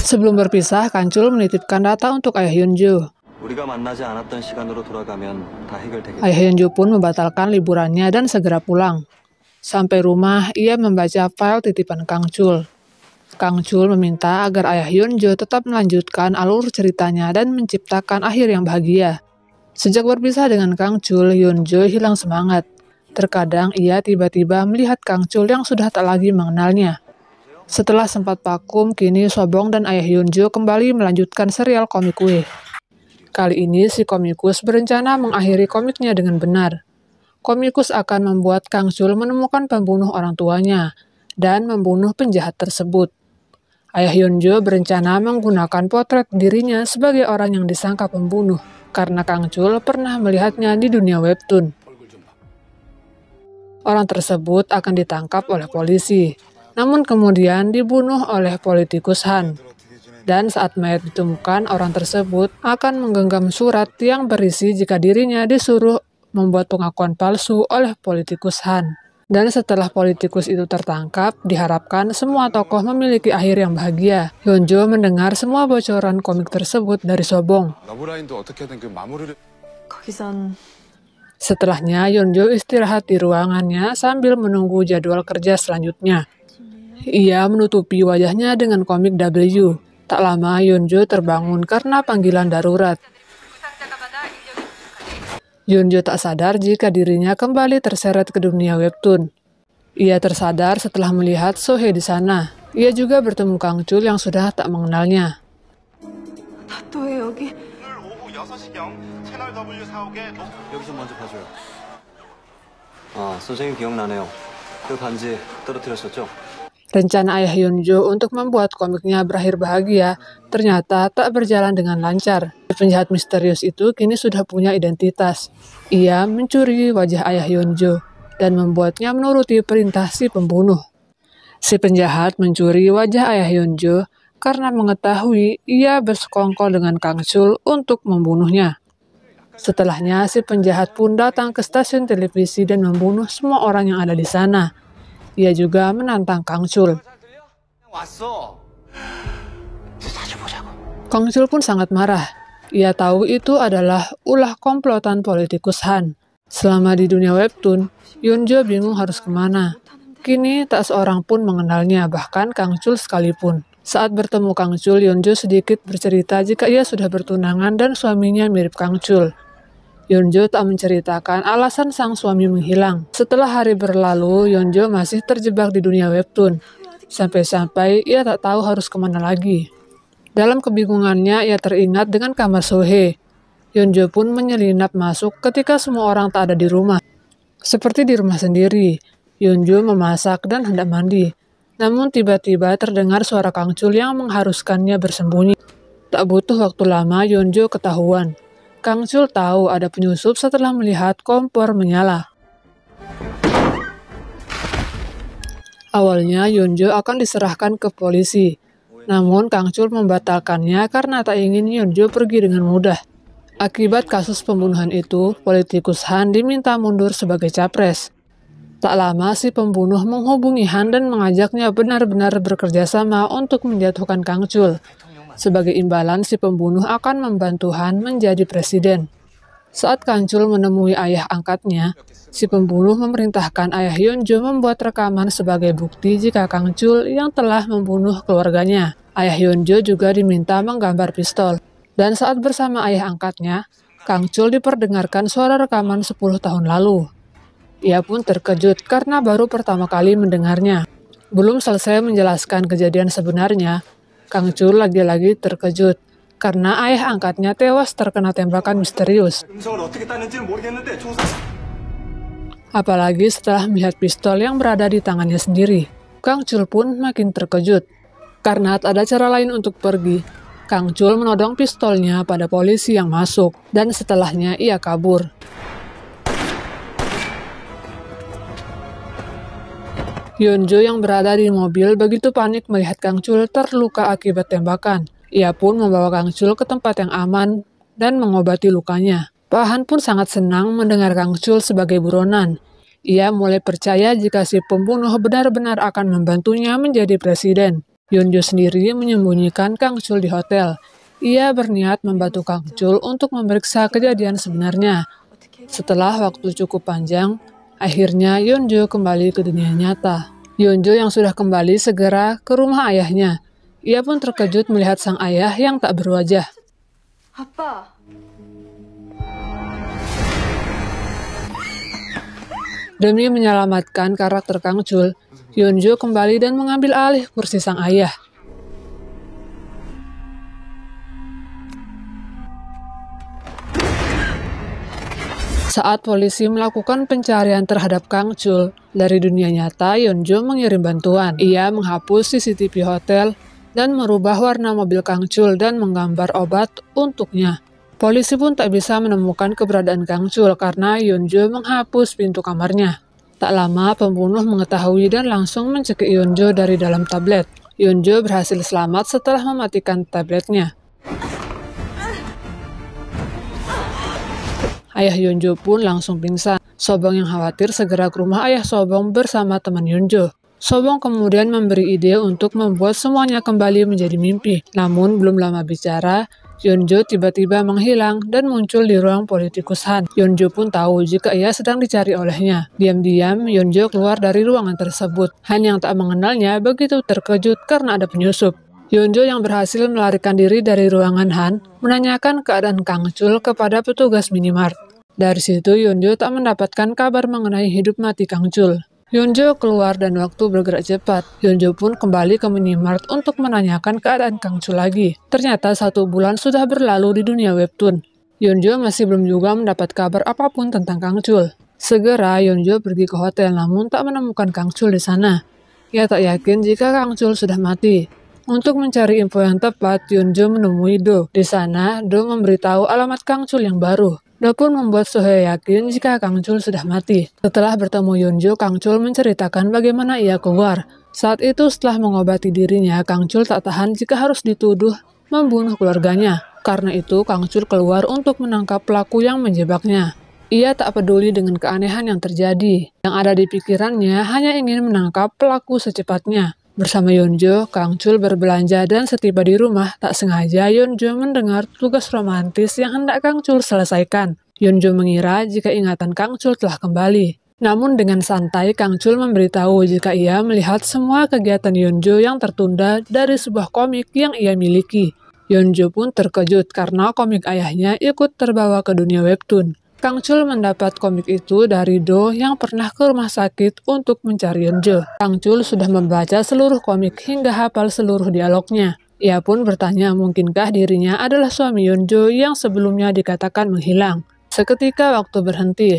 Sebelum berpisah, Kang Chul menitipkan data untuk Ayah Hyunjo. Ayah Hyunjo pun membatalkan liburannya dan segera pulang. Sampai rumah, ia membaca file titipan Kang Chul. Kang Chul meminta agar Ayah Hyunjo tetap melanjutkan alur ceritanya dan menciptakan akhir yang bahagia. Sejak berpisah dengan Kang Chul, Hyunjo hilang semangat. Terkadang ia tiba-tiba melihat Kang Chul yang sudah tak lagi mengenalnya. Setelah sempat vakum, kini Sobong dan Ayah Hyunjo kembali melanjutkan serial komik Wave. Kali ini si komikus berencana mengakhiri komiknya dengan benar. Komikus akan membuat Kang Chul menemukan pembunuh orang tuanya dan membunuh penjahat tersebut. Ayah Hyunjo berencana menggunakan potret dirinya sebagai orang yang disangka pembunuh, karena Kang Chul pernah melihatnya di dunia webtoon. Orang tersebut akan ditangkap oleh polisi, namun kemudian dibunuh oleh politikus Han. Dan saat mayat ditemukan, orang tersebut akan menggenggam surat yang berisi jika dirinya disuruh membuat pengakuan palsu oleh politikus Han. Dan setelah politikus itu tertangkap, diharapkan semua tokoh memiliki akhir yang bahagia. Hyunjo mendengar semua bocoran komik tersebut dari Sobong. Setelahnya, Hyunjo istirahat di ruangannya sambil menunggu jadwal kerja selanjutnya. Ia menutupi wajahnya dengan komik W. Tak lama, Hyunjo terbangun karena panggilan darurat. Hyunjo tak sadar jika dirinya kembali terseret ke dunia webtoon. Ia tersadar setelah melihat Sohee di sana. Ia juga bertemu Kang Chul yang sudah tak mengenalnya. Rencana Ayah Hyunjo untuk membuat komiknya berakhir bahagia ternyata tak berjalan dengan lancar. Penjahat misterius itu kini sudah punya identitas. Ia mencuri wajah Ayah Hyunjo dan membuatnya menuruti perintah si pembunuh. Si penjahat mencuri wajah Ayah Hyunjo karena mengetahui ia bersekongkol dengan Kang Chul untuk membunuhnya. Setelahnya, si penjahat pun datang ke stasiun televisi dan membunuh semua orang yang ada di sana. Ia juga menantang Kang Chul. Kang Chul pun sangat marah. Ia tahu itu adalah ulah komplotan politikus Han. Selama di dunia webtoon, Hyunjo bingung harus kemana. Kini tak seorang pun mengenalnya, bahkan Kang Chul sekalipun. Saat bertemu Kang Chul, Hyunjo sedikit bercerita jika ia sudah bertunangan dan suaminya mirip Kang Chul. Hyunjo tak menceritakan alasan sang suami menghilang. Setelah hari berlalu, Hyunjo masih terjebak di dunia webtoon. Sampai-sampai ia tak tahu harus kemana lagi. Dalam kebingungannya, ia teringat dengan kamar Sohee. Hyunjo pun menyelinap masuk ketika semua orang tak ada di rumah. Seperti di rumah sendiri, Hyunjo memasak dan hendak mandi. Namun tiba-tiba terdengar suara Kang Chul yang mengharuskannya bersembunyi. Tak butuh waktu lama, Hyunjo ketahuan. Kang Chul tahu ada penyusup setelah melihat kompor menyala. Awalnya Hyunjo akan diserahkan ke polisi, namun Kang Chul membatalkannya karena tak ingin Hyunjo pergi dengan mudah. Akibat kasus pembunuhan itu, politikus Han diminta mundur sebagai capres. Tak lama si pembunuh menghubungi Han dan mengajaknya benar-benar bekerja sama untuk menjatuhkan Kang Chul. Sebagai imbalan, si pembunuh akan membantu Han menjadi presiden. Saat Kang Chul menemui ayah angkatnya, si pembunuh memerintahkan Ayah Hyunjo membuat rekaman sebagai bukti jika Kang Chul yang telah membunuh keluarganya. Ayah Hyunjo juga diminta menggambar pistol. Dan saat bersama ayah angkatnya, Kang Chul diperdengarkan suara rekaman 10 tahun lalu. Ia pun terkejut karena baru pertama kali mendengarnya. Belum selesai menjelaskan kejadian sebenarnya, Kang Chul lagi-lagi terkejut karena ayah angkatnya tewas terkena tembakan misterius. Apalagi setelah melihat pistol yang berada di tangannya sendiri. Kang Chul pun makin terkejut. Karena tak ada cara lain untuk pergi, Kang Chul menodong pistolnya pada polisi yang masuk, dan setelahnya ia kabur. Hyunjo yang berada di mobil begitu panik melihat Kang Chul terluka akibat tembakan. Ia pun membawa Kang Chul ke tempat yang aman dan mengobati lukanya. Pak Han pun sangat senang mendengar Kang Chul sebagai buronan. Ia mulai percaya jika si pembunuh benar-benar akan membantunya menjadi presiden. Yeonjo sendiri menyembunyikan Kang Chul di hotel. Ia berniat membantu Kang Chul untuk memeriksa kejadian sebenarnya. Setelah waktu cukup panjang, akhirnya Yeonjo kembali ke dunia nyata. Yeonjo yang sudah kembali segera ke rumah ayahnya. Ia pun terkejut melihat sang ayah yang tak berwajah. 아빠. Demi menyelamatkan karakter Kang Chul, Yeonjo kembali dan mengambil alih kursi sang ayah. Saat polisi melakukan pencarian terhadap Kang Chul, dari dunia nyata Yeonjo mengirim bantuan. Ia menghapus CCTV hotel dan merubah warna mobil Kang Chul dan menggambar obat untuknya. Polisi pun tak bisa menemukan keberadaan Kang Chul karena Yeonjo menghapus pintu kamarnya. Tak lama pembunuh mengetahui dan langsung mencekik Yeonjo dari dalam tablet. Yeonjo berhasil selamat setelah mematikan tabletnya. Ayah Yeonjo pun langsung pingsan. Sobong yang khawatir segera ke rumah ayah Sobong bersama teman Yeonjo. Sobong kemudian memberi ide untuk membuat semuanya kembali menjadi mimpi. Namun belum lama bicara, Yeonjo tiba-tiba menghilang dan muncul di ruang politikus Han. Yeonjo pun tahu jika ia sedang dicari olehnya. Diam-diam, Yeonjo keluar dari ruangan tersebut. Han yang tak mengenalnya begitu terkejut karena ada penyusup. Yeonjo yang berhasil melarikan diri dari ruangan Han menanyakan keadaan Kang Chul kepada petugas minimart. Dari situ Yeonjo tak mendapatkan kabar mengenai hidup mati Kang Chul. Yeonjo keluar dan waktu bergerak cepat. Yeonjo pun kembali ke minimart untuk menanyakan keadaan Kang Chul lagi. Ternyata 1 bulan sudah berlalu di dunia webtoon. Yeonjo masih belum juga mendapat kabar apapun tentang Kang Chul. Segera Yeonjo pergi ke hotel namun tak menemukan Kang Chul di sana. Ia tak yakin jika Kang Chul sudah mati. Untuk mencari info yang tepat, Yeonjo menemui Do. Di sana, Do memberitahu alamat Kang Chul yang baru. Do pun membuat Sohye yakin jika Kang Chul sudah mati. Setelah bertemu Yeonjo, Kang Chul menceritakan bagaimana ia keluar. Saat itu setelah mengobati dirinya, Kang Chul tak tahan jika harus dituduh membunuh keluarganya. Karena itu, Kang Chul keluar untuk menangkap pelaku yang menjebaknya. Ia tak peduli dengan keanehan yang terjadi. Yang ada di pikirannya hanya ingin menangkap pelaku secepatnya. Bersama Yeonjo, Kang Chul berbelanja dan setiba di rumah, tak sengaja Yeonjo mendengar tugas romantis yang hendak Kang Chul selesaikan. Yeonjo mengira jika ingatan Kang Chul telah kembali. Namun dengan santai, Kang Chul memberitahu jika ia melihat semua kegiatan Yeonjo yang tertunda dari sebuah komik yang ia miliki. Yeonjo pun terkejut karena komik ayahnya ikut terbawa ke dunia webtoon. Kang Chul mendapat komik itu dari Do yang pernah ke rumah sakit untuk mencari Yeonjo. Kang Chul sudah membaca seluruh komik hingga hafal seluruh dialognya. Ia pun bertanya mungkinkah dirinya adalah suami Yeonjo yang sebelumnya dikatakan menghilang. Seketika waktu berhenti.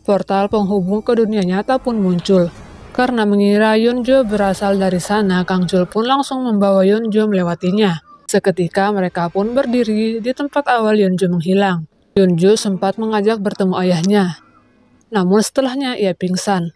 Portal penghubung ke dunia nyata pun muncul. Karena mengira Yeonjo berasal dari sana, Kang Chul pun langsung membawa Yeonjo melewatinya. Seketika mereka pun berdiri di tempat awal Yeonjo menghilang. Yeonjo sempat mengajak bertemu ayahnya, namun setelahnya ia pingsan.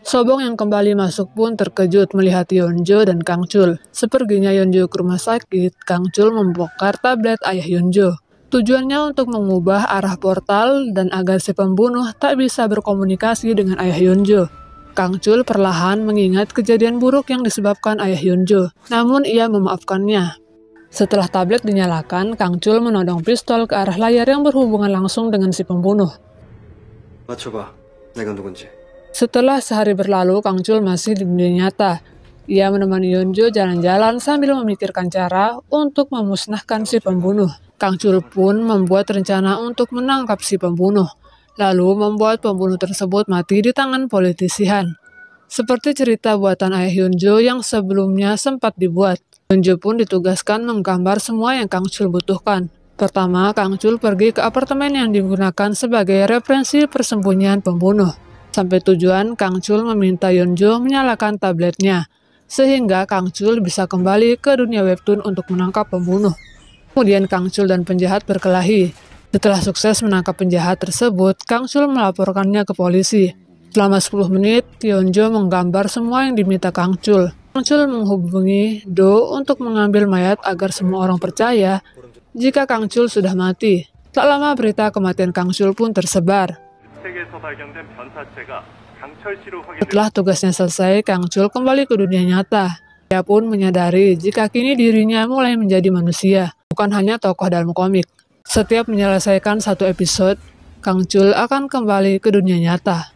Sobong yang kembali masuk pun terkejut melihat Yeonjo dan Kang Chul. Seperginya Yeonjo ke rumah sakit, Kang Chul membongkar tablet ayah Yeonjo. Tujuannya untuk mengubah arah portal dan agar si pembunuh tak bisa berkomunikasi dengan ayah Yeonjo. Kang Chul perlahan mengingat kejadian buruk yang disebabkan ayah Yeonjo, namun ia memaafkannya. Setelah tablet dinyalakan, Kang Chul menodong pistol ke arah layar yang berhubungan langsung dengan si pembunuh. 맞춰봐, 내가 누군지. Setelah sehari berlalu, Kang Chul masih di dunia nyata. Ia menemani Yeonjo jalan-jalan sambil memikirkan cara untuk memusnahkan si pembunuh. Kang Chul pun membuat rencana untuk menangkap si pembunuh, lalu membuat pembunuh tersebut mati di tangan politisi Han. Seperti cerita buatan ayah Yeonjo yang sebelumnya sempat dibuat. Yeonjo pun ditugaskan menggambar semua yang Kang Chul butuhkan. Pertama, Kang Chul pergi ke apartemen yang digunakan sebagai referensi persembunyian pembunuh. Sampai tujuan, Kang Chul meminta Yeonjo menyalakan tabletnya, sehingga Kang Chul bisa kembali ke dunia webtoon untuk menangkap pembunuh. Kemudian Kang Chul dan penjahat berkelahi. Setelah sukses menangkap penjahat tersebut, Kang Chul melaporkannya ke polisi. Selama 10 menit, Yeonjo menggambar semua yang diminta Kang Chul. Kang Chul menghubungi Do untuk mengambil mayat agar semua orang percaya jika Kang Chul sudah mati. Tak lama berita kematian Kang Chul pun tersebar. Setelah tugasnya selesai, Kang Chul kembali ke dunia nyata. Dia pun menyadari jika kini dirinya mulai menjadi manusia, bukan hanya tokoh dalam komik. Setiap menyelesaikan satu episode, Kang Chul akan kembali ke dunia nyata.